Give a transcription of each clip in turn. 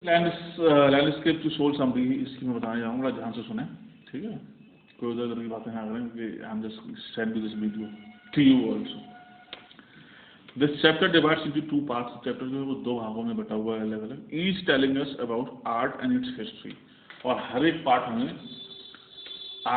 Landscape to soul summary इसकी मैं बताने जाऊँगा, ध्यान से सुने, ठीक है। कोई उधर की बातें ना करें कि I am just send this video to you also. This chapter divides into two parts. Chapter जो है वो दो भागों में बटा हुआ है अलग अलग, each telling us about art and it's history. और हर एक पार्ट हमें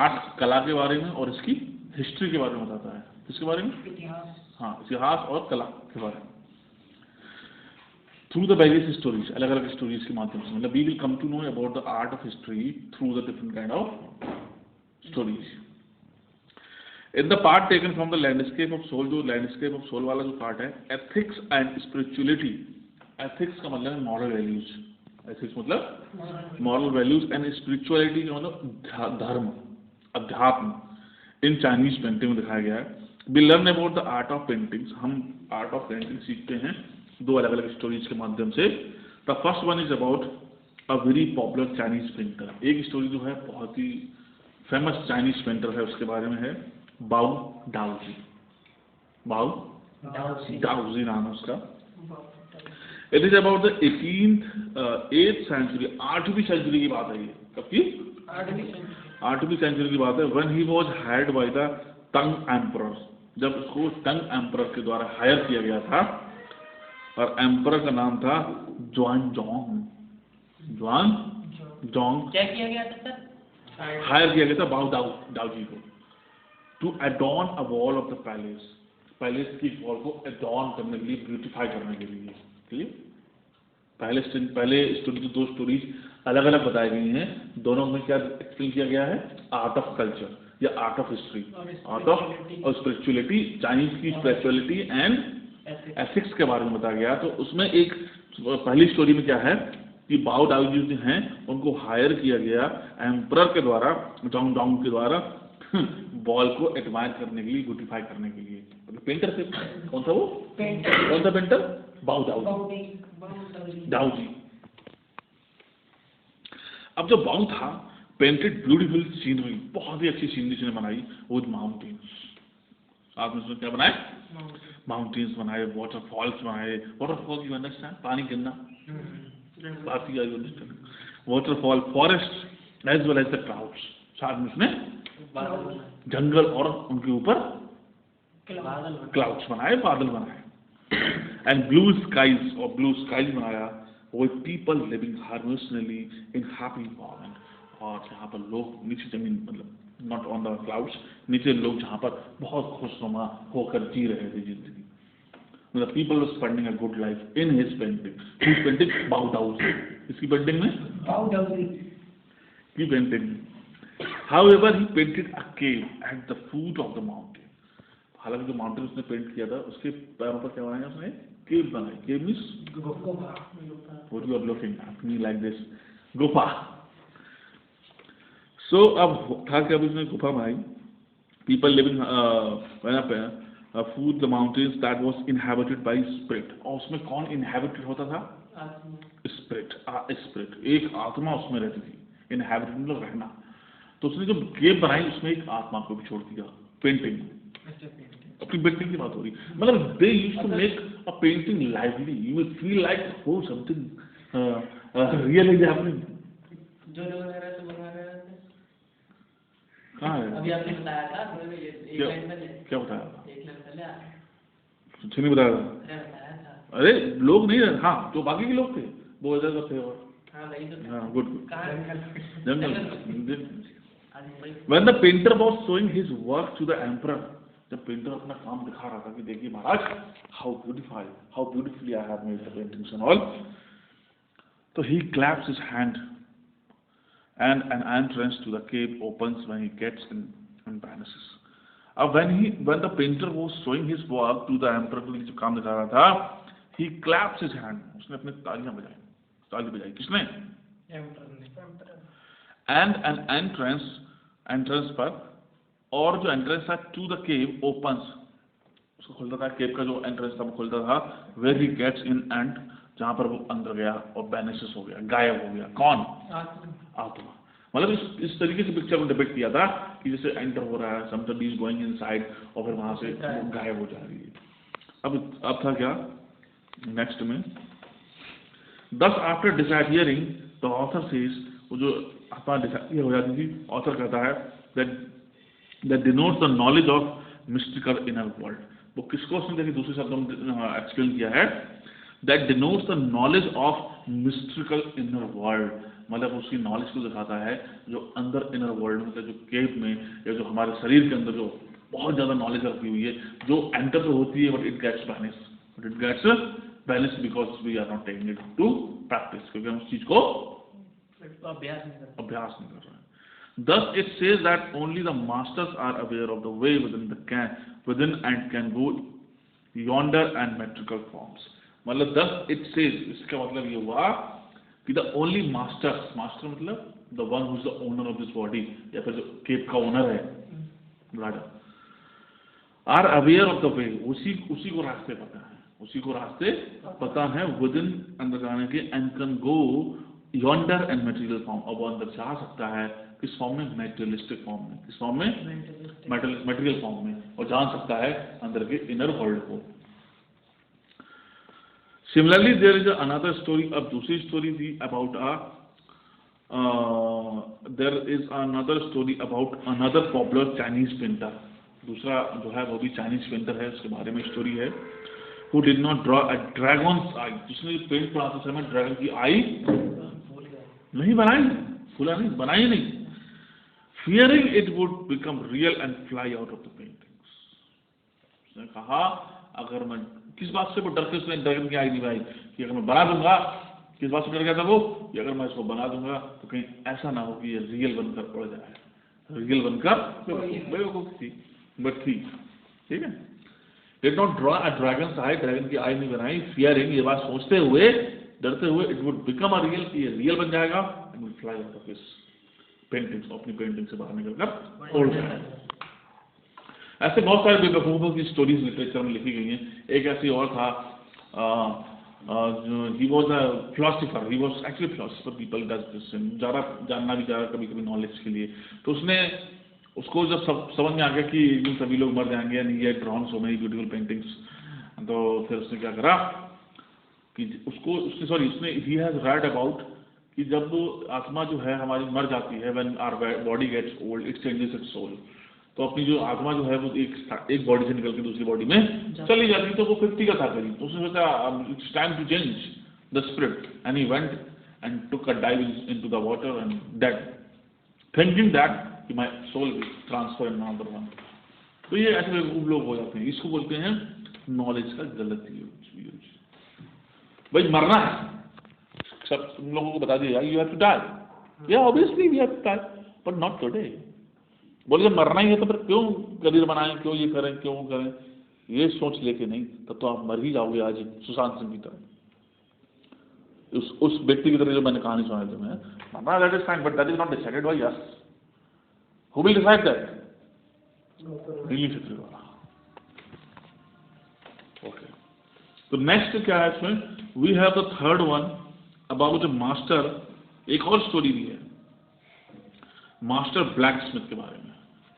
आर्ट कला के बारे में और इसकी हिस्ट्री के बारे में बताता है। किसके बारे में? इतिहास। हाँ, इतिहास और कला के बारे में। थ्रू द वेरियस स्टोरीज, अलग अलग स्टोरीज के माध्यम से, मतलब we will come to know about the art of history through the different kind of stories. In the part taken from the landscape of soul, जो लैंडस्केप ऑफ सोल वाला जो part है, एथिक्स एंड स्पिरिचुअलिटी। एथिक्स का मतलब moral values, ethics मतलब moral values, and spirituality का मतलब धर्म, अध्यात्म, इन चाइनीज पेंटिंग में दिखाया गया है। We learn about the art of paintings, हम आर्ट ऑफ पेंटिंग सीखते हैं दो अलग अलग स्टोरीज के माध्यम से। The first one is about a very popular Chinese painter. एक स्टोरी जो है बहुत ही फेमस चाइनीज पेंटर है, उसके बारे में है, बाओ डाओजी। बाओ डाओजी नाम है उसका। It is about the 8th century, 8वीं सेंचुरी की बात है ये। कब की? 8वीं सेंचुरी की बात है। When he was hired by the तंग एम्परर, जब उसको तंग एम्परर के द्वारा हायर किया गया था, और एम्परर का नाम था ज़ुआनज़ोंग। ज़ुआनज़ोंग क्या किया गया था सर? हायर किया गया था बाओ डाओजी को, to adorn a wall of the palace. Palace की वॉल को एडॉर्न करने के लिए, ब्यूटिफाई करने के लिए। ठीक, पहले स्टोरी, दो स्टोरीज अलग अलग बताई गई हैं, दोनों में क्या एक्सप्लेन किया गया है? आर्ट ऑफ कल्चर या art of history, art of और स्पिरिचुअलिटी, चाइनीज की स्पिरिचुअलिटी एंड एथिक्स के बारे में बताया गया। तो उसमें एक पहली स्टोरी में क्या है कि बाओ डाओजी जो हैं उनको हायर किया गया एम्परर के द्वारा, ज़ुआनज़ोंग के द्वारा, बॉल को एडमायर करने के लिए, ब्यूटिफाई करने के लिए। पेंटर थे, कौन था वो? कौन सा पेंटर? बाओ डाओजी। अब जब बाओ था, पेंटेड ब्यूटीफुल सीनरी, बहुत ही अच्छी सीनरी उसने बनाई, विद माउंटेन्स। आपने उसमें क्या बनाए? माउंटेन्स बनाए, वाटरफॉल्स बनाए। वाटरफॉल यू अंडरस्टैंड, पानी गिरना, बात ही I understand. Waterfall, forest as well as the clouds, साथ में उसने जंगल और उनके ऊपर क्लाउड्स बनाए, बादल बनाए। एंड ब्लू स्काईज, और ब्लू स्काईज बनाया, with people living harmoniously in happy environment. और जहाँ पर लोग नीचे जमीन, मतलब नॉट ऑन द क्लाउड्स, नीचे लोग जहाँ पर बहुत खुशनुमा होकर जी रहे थे जिंदगी, मतलब people was spending a good life in his painting. His painting बाओ डाओजी, इसकी पेंटिंग में बाओ डाओजी की पेंटिंग में। However, he painted a cave at the foot of the mountain. हालांकि जो माउंटेन उसने पेंट किया था, उसके पैरों पर क्या बनाया उसने? केव बनाई। केव मीन्स गुफा। What you are looking at me like this? गुफा। So अब था कि अब उसने गुफा बनाई। People living foot the mountains that was inhabited by spirit. और उसमें कौन inhabited होता था? Spirit, spirit, एक आत्मा उसमें रहती थी। Inhabited मतलब रहना। तो उसने जब केव बनाई, उसमें एक आत्मा को भी छोड़ दिया। पेंटिंग, अपनी पेंटिंग की बात हो रही, मतलब they used to make a painting lively, you will feel like हो समथिंग रियल इज हैपनिंग। जो लोग रह रहे थे बना रहे थे, कहाँ है? अभी आपने बताया था, एक लाइन पहले क्या बताया था? एक लाइन पहले कुछ नहीं बताया था। अरे लोग नहीं, हाँ जो बाकी के लोग थे वो इधर का थे। और हाँ, good jungle. When the painter was showing his work to the emperor, जब पेंटर अपना काम दिखा रहा था कि देखिए महाराज, how beautifully I have made the paintings and all, तो he claps his hand and an entrance to the cave opens when he gets in and vanishes. अब when the painter was showing his work to the emperor, को जो काम दिखा रहा था, he claps his hand, उसने अपने तालियां बजाई, ताली बजाई। किसने? and an entrance पर, और जो एंट्रेंस था टू द केव ओपन्स, उसको खुलता था, केव का जो एंट्रेंस था वो खुलता था, where he gets in and, जहाँ पर वो अंदर गया और वैनिशेस हो गया, गायब हो गया। कौन? आत्मा। मतलब इस तरीके से पिक्चर को डिपिक्ट किया था कि जैसे एंटर हो रहा है, समबडी इज गोइंग इनसाइड, और फिर वहाँ से वो गायब हो जा रही है। अब था क्या नेक्स्ट में, Thus after disappearing the author says, वो जो आत्मा disappear हो जाती थी, author कहता है that denotes the knowledge of mystical inner world. वो किसको उसने देखिए दूसरे शब्दों में एक्सप्लेन किया है, that denotes the knowledge of mystical inner world, मतलब उसकी नॉलेज को दिखाता है जो अंदर इनर वर्ल्ड मतलब जो केव में या जो हमारे शरीर के अंदर जो बहुत ज़्यादा नॉलेज रखी हुई है, जो एंटर तो होती है but it gets balance because we are not taking it to practice, क्योंकि हम उस चीज़ को अभ्यास नहीं कर रहे हैं. Thus it says that only the masters are aware of the way within and can go yonder and metrical forms. मतलब thus it says, इसका मतलब ये हुआ कि the only masters, master मतलब the one who is the owner of this body, या फिर जो केप का ओनर है राजा, are aware of the way, उसी को रास्ते पता है within अंदर जाने के, and can go yonder and material form, अब वो अंदर जा सकता है किस फॉर्म में, मेटेरियलिस्टिक फॉर्म में, किस फॉर्म में, मटेरियल फॉर्म में, और जान सकता है अंदर के इनर वर्ल्ड को. Similarly there is another story, अब दूसरी स्टोरी थी about there is another story about another popular Chinese painter, दूसरा जो है वो भी चाइनीज पेंटर है, उसके बारे में स्टोरी है. Who did not draw a dragon's eye, जिसने पेंट बनाते समय ड्रैगन की आई नहीं बनाई, फूला नहीं, बनाई नहीं. Fearing it would become real and fly out of the paintings. उसने कहा अगर मैं किस बात से वो डर के उसने ड्रैगन की आई नहीं बनाई कि अगर मैं बना दूंगा, किस बात से डर गया था वो कि अगर मैं इसको बना दूंगा तो कहीं ऐसा ना हो कि ये रियल बनकर उड़ जाए, रियल बनकर बेवकूफ थी बट थी, ठीक है. Did not draw a dragon's eye, dragon की आई नहीं बनाई. Fearing, ये बात सोचते हुए डरते हुए, it would become a real, कि ये रियल बन जाएगा and will fly out of his paintings, अपनी पेंटिंग से बाहर निकलकर उड़ जाए. ऐसे बहुत सारे बेवकूफों की स्टोरीज लिटरेचर में लिखी गई हैं. एक ऐसी और था, he was a philosopher, he was actually philosopher, people does this, ज़्यादा जानना भी ज़्यादा कभी कभी नॉलेज के लिए. तो उसको जब समझ में आ गया कि इन सभी लोग मर जाएंगे एंड ये drawn so many beautiful paintings, तो फिर उसने क्या करा कि उसने ही हैज रेड अबाउट कि जब आत्मा जो है हमारी मर जाती है, when our body gets old it changes its soul, तो अपनी जो आत्मा जो है वो एक बॉडी से निकल के दूसरी बॉडी में चली जाती है. तो वो 50 का था करीब, तो उसने सोचा it's time to change the spirit and he went and took a dive into the water and dead, thinking that कि my soul will transfer in another one. तो ये ऐसे बेवकूफ लोग हो जाते हैं, इसको बोलते हैं नॉलेज का गलत यूज. भाई मरना है, सब तुम लोगों को बता दिया यू हैव टू डाई, या obviously we have to die but not today. बोले जब मरना ही है तो फिर क्यों करियर बनाएं, क्यों ये करें, क्यों करें, ये सोच लेके नहीं, तब तो आप मर ही जाओगे आज ही, सुशांत सिंह की तरह, उस व्यक्ति की तरह जो मैंने कहानी सुनाई तुम्हें. मरना that is fine but that is not decided by us. Who will decide that? Relief it वाला. ओके, तो नेक्स्ट क्या है इसमें, we have the third one about master. एक और स्टोरी भी है मास्टर ब्लैक स्मिथ के बारे में.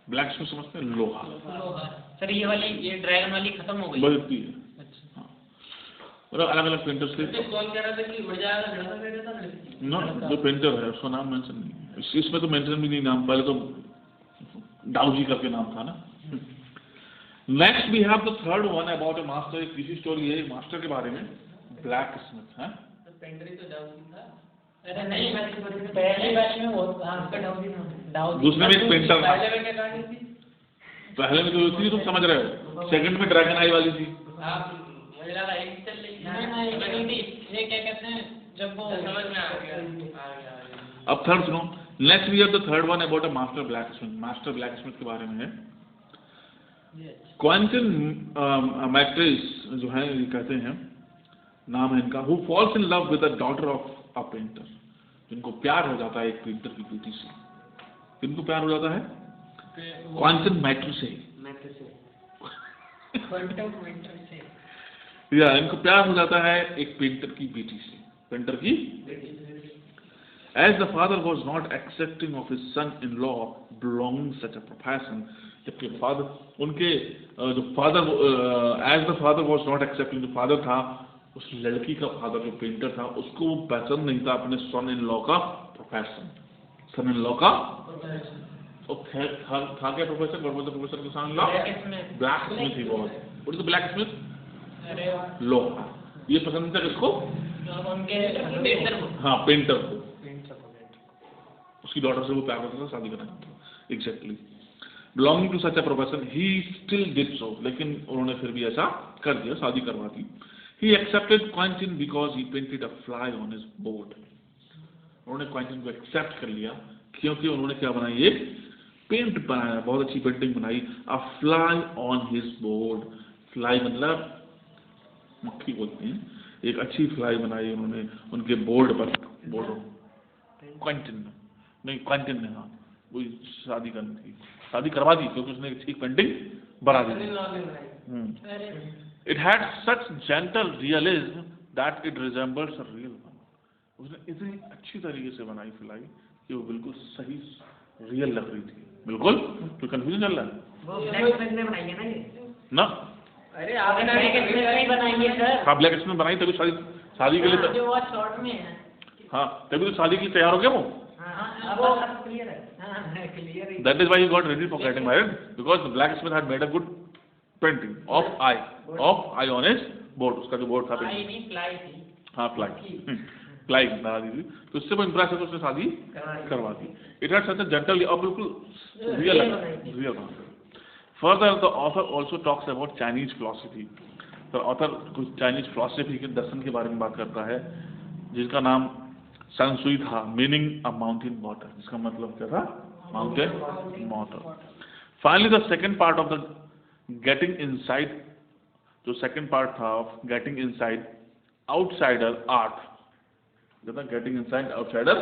ब्लैक स्मिथ समझते हैं, लोहा. सर ये वाली, ये ड्रैगन वाली खत्म हो गई बदलती है. अच्छा, हाँ, मतलब अलग अलग पेंटर्स के कॉल कह रहा था कि उड़ जाएगा, लड़का कह रहा था ना, जो पेंटर है उसका नाम मेंशन नहीं है इसमें, तो मेंशन भी नहीं नाम, पहले तो डाउजी करके नाम था ना. Next we have the third one about a master. एक तीसरी स्टोरी है मास्टर के बारे में, ब्लैक स्मिथ है. पेंटर ही तो डाउजी था. अरे नहीं, पहले वाले में वो डाउजी, दूसरे में एक पेंटर था. पहले में क्या कहानी थी? पहले में तो थी, तुम समझ रहे हो. सेकंड में ड्रैगन आई वाली थी. मुझे लगा एक चल रही थी. ये क्या कहते हैं जब वो समझ में आ गया. अब थर्ड सुनो. Next we have the third one about a master blacksmith. Master blacksmith के बारे में है. क्वांटन मैट्रिस जो है ये कहते हैं, नाम है इनका, who falls in love with the daughter of a painter. जिनको प्यार हो जाता है एक पेंटर की बेटी से. किनको प्यार हो जाता है? क्वांटन मैट्रिस से. या इनको प्यार हो जाता है एक पेंटर की बेटी से, पेंटर की. As the father was not accepting of his son-in-law belonging such a profession, जबकि फादर उनके जो father as the father was not accepting, जो फादर था उस लड़की का फादर जो पेंटर था उसको वो पसंद नहीं था अपने सन इन लॉ का प्रोफेशन, सन इन लॉ का था क्या प्रोफेसर, प्रोफेसर के सन इन लॉ ब्लैक स्मिथ ही बहुत, what is the black Smith law. ये पसंद था किसको, उनके पेंटर को, हाँ पेंटर को, उसकी डॉटर से वो प्यार करता था, शादी करना था exactly. Belonging to such a profession he still did so, लेकिन उन्होंने फिर भी ऐसा कर दिया, शादी करवा दी। He accepted Quentin because he painted a fly on his board. उन्होंने क्वांटिन को एक्सेप्ट कर लिया क्योंकि उन्होंने क्या बनाई, एक पेंट बनाया, बहुत अच्छी पेंटिंग बनाई, a fly on his board। Fly मतलब मक्खी बोलते हैं, एक अच्छी फ्लाई बनाई उन्होंने उनके बोर्ड पर, बोर्ड क्वांटिन नहीं, क्वांटिन ने, हाँ वो शादी करनी थी, शादी करवा दी क्योंकि उसने एक पेंटिंग बना दी। It had such gentle realism that it resembles a real one। उसने इतनी अच्छी तरीके से बनाई फ्लाई कि वो बिल्कुल सही रियल लग रही थी, बिल्कुल। तो कंफ्यूजन चल रहा है, वो ब्लैक स्मिथ ने बनाई है ना ये ना? अरे आपने ब्लैक स्मिथ नहीं बनाई है सर। हाँ ब्लैक स्मिथ बनाई, तभी शादी के लिए जो बहुत शॉर्ट में है, हाँ तभी तो शादी के लिए तैयार हो गया वो। हाँ वो क्लियर है, हाँ क्लियर है। That is why he got ready for getting married, because the blacksmith had made a good painting of eye on his board। उसका जो बोर्ड था, फ्लाई थी, हाँ फ्लाई बना दी थी, तो उससे वो इम्प्रेस है तो उसने शादी करवा दी। It had such a gentle और बिल्कुल real. Further the author also talks about Chinese philosophy. तो ऑथर कुछ चाइनीज फिलॉसफी के दर्शन के बारे में बात करता है जिसका नाम संसुई था, मीनिंग अ माउंटेन वाटर, जिसका मतलब क्या था, mountain water. Finally the second part of the getting inside, जो सेकेंड पार्ट था of getting inside outsider art, getting inside outsider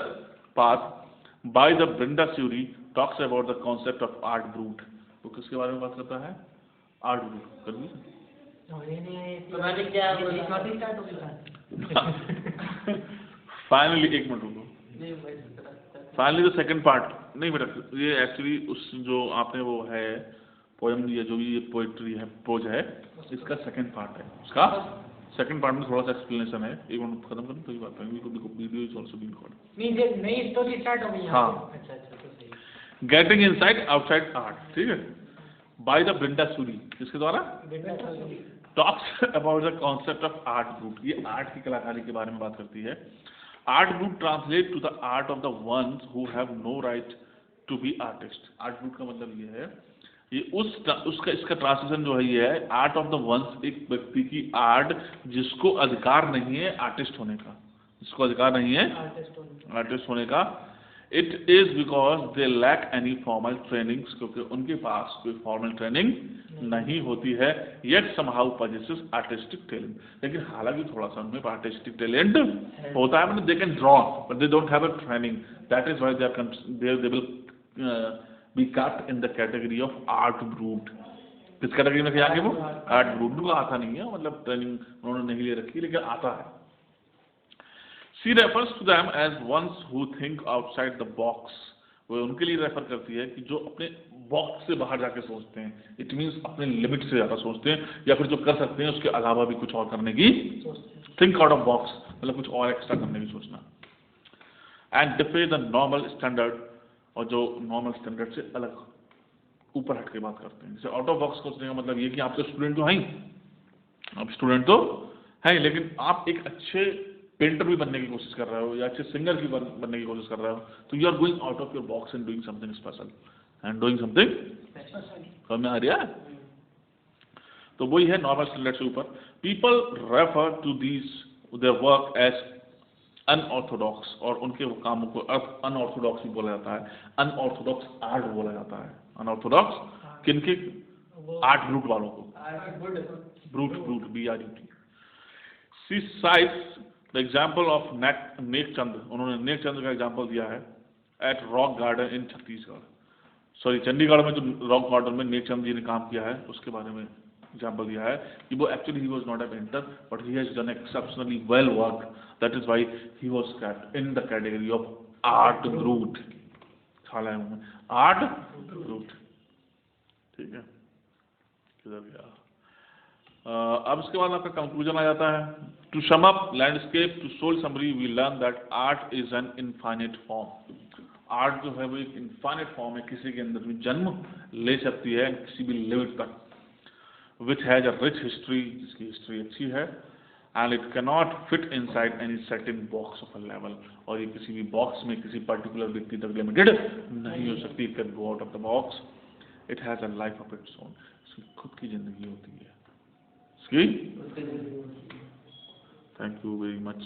path by the Brinda Suri, talks about the concept of art brut. वो किसके बारे में बात करता है, आर्ट ब्रूट। कर फाइनली, एक मिनट रुको, फाइनली द सेकेंड पार्ट, नहीं बेटा ये एक्चुअली उस जो आपने वो है पोएम दिया, जो भी ये पोएट्री है, प्रोज है, इसका सेकंड पार्ट है। उसका सेकंड पार्ट में थोड़ा सा एक्सप्लेनेशन है, एक मिनट खत्म करूँ तो ही बात करेंगे, देखो video is also being recorded. नई स्टोरी स्टार्ट हो गई है। हाँ, अच्छा तो सही। गेटिंग इनसाइड आउटसाइड आर्ट, ठीक है, बाय द ब्रिंडा सूरी, किसके द्वारा, talks about the concept of art brut. ये आर्ट की कलाकारी के बारे में बात करती है। Art brut translate to the art of the ones who have no right to be artist. Art brut का मतलब ये है, ये उसका इसका ट्रांसलेशन जो है ये है, आर्ट ऑफ द वंस, एक व्यक्ति की आर्ट जिसको अधिकार नहीं है आर्टिस्ट होने का, जिसको अधिकार नहीं है आर्टिस्ट होने का। It is because they lack any formal trainings, क्योंकि उनके पास कोई फॉर्मल ट्रेनिंग नहीं होती है। Yet somehow possesses artistic talent, लेकिन हालांकि थोड़ा सा उनमें आर्टिस्टिक टैलेंट होता है, मतलब they can draw but they don't have a training. That is why they will be kept in the category of art brute। किस कैटेगरी में से आगे वो, आर्ट ब्रूट। उनको आता नहीं है, मतलब ट्रेनिंग उन्होंने नहीं ले रखी, लेकिन आता है। She refers to them as ones who think outside the box। वो उनके लिए रेफर करती है कि जो अपने बॉक्स से बाहर जाके सोचते हैं। इट मीन्स अपने लिमिट से ज़्यादा सोचते हैं, या फिर जो कर सकते हैं उसके अलावा भी कुछ और करने की, थिंक आउट ऑफ बॉक्स मतलब कुछ और एक्स्ट्रा करने की सोचना। एंड डिफे द नॉर्मल स्टैंडर्ड, और जो नॉर्मल स्टैंडर्ड से अलग ऊपर हट के बात करते हैं। जैसे आउट ऑफ बॉक्स सोचने का मतलब ये कि आप तो स्टूडेंट तो हैं, आप स्टूडेंट तो हैं, लेकिन आप एक अच्छे पेंटर भी बनने की कोशिश कर रहे हो या अच्छे सिंगर भी बनने की कोशिश कर रहे हो, तो you are going out of your box and doing something special and doing something समझ में आ रहा है। तो वही है नॉर्मल स्टैंडर्ड से ऊपर। People refer to these their work as unorthodox, और उनके कामों को अनऑर्थोडॉक्स भी बोला जाता है, अनऑर्थोडॉक्स आर्ट बोला जाता है। अनऑर्थोडॉक्स किनके, आर्ट ब्रूट वालों को, brut BRUT। She cites the example of Nek Chand, उन्होंने नेक चंद का एग्जाम्पल दिया है at rock garden in Chhattisgarh, sorry Chandigarh में जो रॉक गार्डन में नेक चंद जी ने काम किया है उसके बारे में एग्जाम्पल दिया है कि वो actually he was not a painter but he has done exceptionally well work, that is why he was kept in the category of art brute. खाला है उन्होंने, आर्ट ब्रूट, ठीक है, किधर गया। अब इसके बाद आपका कंक्लूजन आ जाता है। To sum up landscape to soul summary, we learn that art is an infinite form. Art जो है वो एक इनफाइनाइट फॉर्म है, किसी के अंदर भी जन्म ले सकती है, किसी भी लेवल तक, which has a rich history, जिसकी हिस्ट्री अच्छी है, and it can not fit inside any certain box of a level, और ये किसी भी बॉक्स में किसी पर्टिकुलर व्यक्ति तक लिमिटेड नहीं हो सकती. It can go out of the box. It has a life of its own. इसकी खुद की जिंदगी होती है इसकी. Thank you very much.